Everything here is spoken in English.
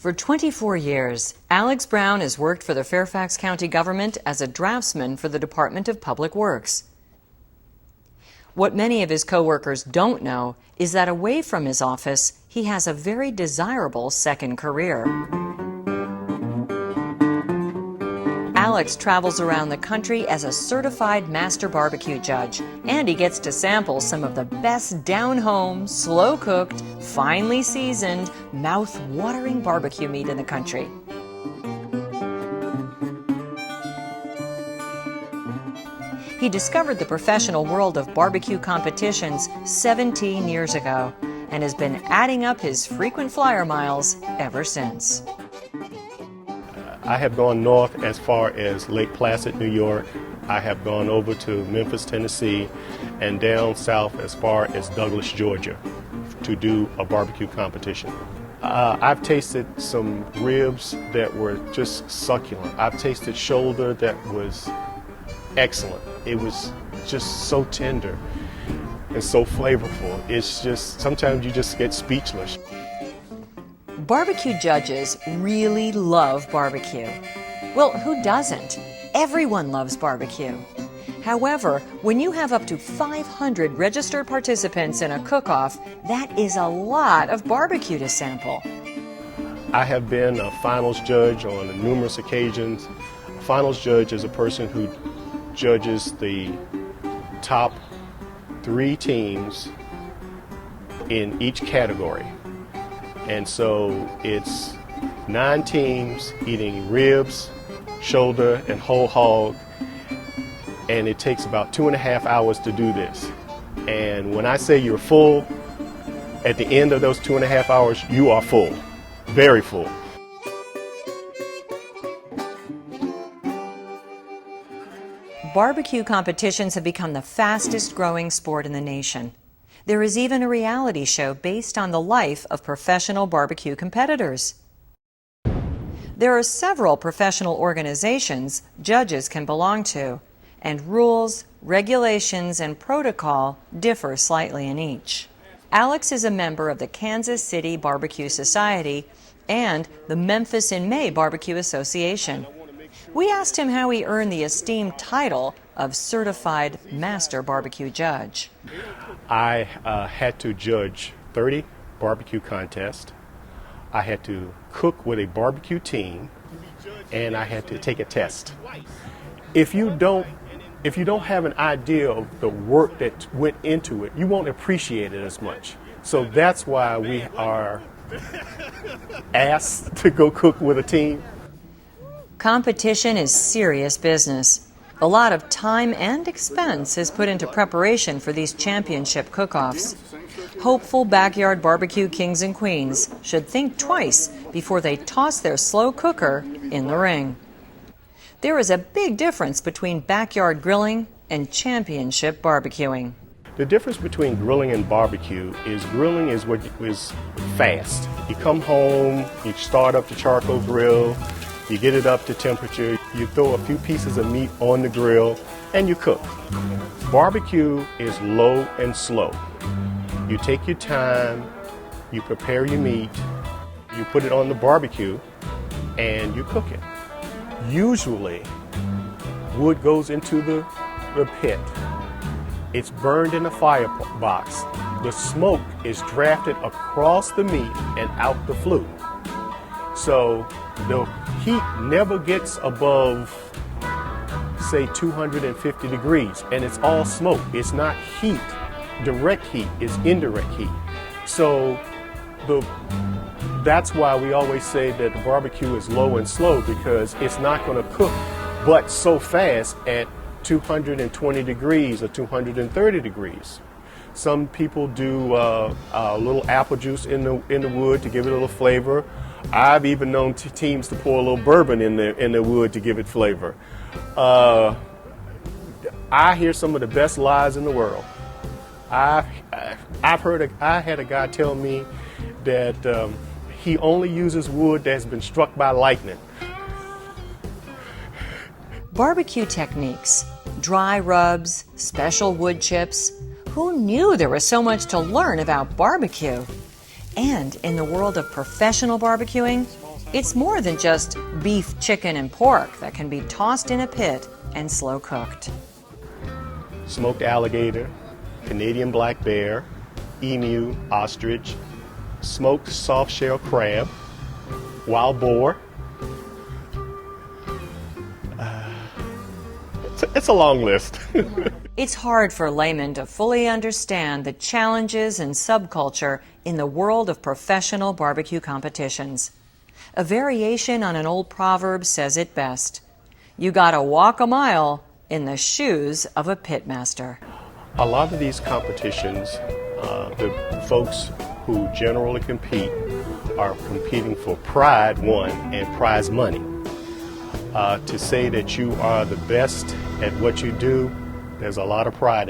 For 24 years, Alex Brown has worked for the Fairfax County Government as a draftsman for the Department of Public Works. What many of his coworkers don't know is that away from his office, he has a very desirable second career. Alex travels around the country as a Certified Master BBQ Judge, and he gets to sample some of the best down-home, slow-cooked, finely seasoned, mouth-watering barbecue meat in the country. He discovered the professional world of barbecue competitions 17 years ago and has been adding up his frequent flyer miles ever since. I have gone north as far as Lake Placid, New York. I have gone over to Memphis, Tennessee, and down south as far as Douglas, Georgia, to do a barbecue competition. I've tasted some ribs that were just succulent. I've tasted shoulder that was excellent. It was just so tender and so flavorful. It's just, sometimes you just get speechless. Barbecue judges really love barbecue. Well, who doesn't? Everyone loves barbecue. However, when you have up to 500 registered participants in a cook-off, that is a lot of barbecue to sample. I have been a finals judge on numerous occasions. A finals judge is a person who judges the top 3 teams in each category. And so it's 9 teams eating ribs, shoulder, and whole hog. And it takes about 2.5 hours to do this. And when I say you're full, at the end of those 2.5 hours, you are full, very full. Barbecue competitions have become the fastest growing sport in the nation. There is even a reality show based on the life of professional barbecue competitors. There are several professional organizations judges can belong to, and rules, regulations, and protocol differ slightly in each. Alex is a member of the Kansas City Barbecue Society and the Memphis in May Barbecue Association. We asked him how he earned the esteemed title of Certified Master BBQ Judge. I had to judge 30 barbecue contests. I had to cook with a barbecue team, and I had to take a test. If you don't have an idea of the work that went into it, you won't appreciate it as much. So that's why we are asked to go cook with a team. Competition is serious business. A lot of time and expense is put into preparation for these championship cook-offs. Hopeful backyard barbecue kings and queens should think twice before they toss their slow cooker in the ring. There is a big difference between backyard grilling and championship barbecuing. The difference between grilling and barbecue is grilling is what is fast. You come home, you start up the charcoal grill, you get it up to temperature, you throw a few pieces of meat on the grill, and you cook. Barbecue is low and slow. You take your time, you prepare your meat, you put it on the barbecue, and you cook it. Usually, wood goes into the pit. It's burned in a firebox. The smoke is drafted across the meat and out the flue. So the heat never gets above, say, 250 degrees, and it's all smoke. It's not heat, direct heat, it's indirect heat. So that's why we always say that the barbecue is low and slow, because it's not going to cook but so fast at 220 degrees or 230 degrees. Some people do a little apple juice in the wood to give it a little flavor. I've even known teams to pour a little bourbon in the wood to give it flavor. I hear some of the best lies in the world. I had a guy tell me that he only uses wood that's been struck by lightning. Barbecue techniques, dry rubs, special wood chips. Who knew there was so much to learn about barbecue? And in the world of professional barbecuing, It's more than just beef, chicken, and pork that can be tossed in a pit and slow cooked. Smoked alligator, Canadian black bear, emu, ostrich, smoked soft-shell crab, wild boar. It's a long list. It's hard for laymen to fully understand the challenges and subculture in the world of professional barbecue competitions. A variation on an old proverb says it best: you gotta walk a mile in the shoes of a pitmaster. A lot of these competitions, the folks who generally compete are competing for pride, one, and prize money. To say that you are the best at what you do, there's a lot of pride in it.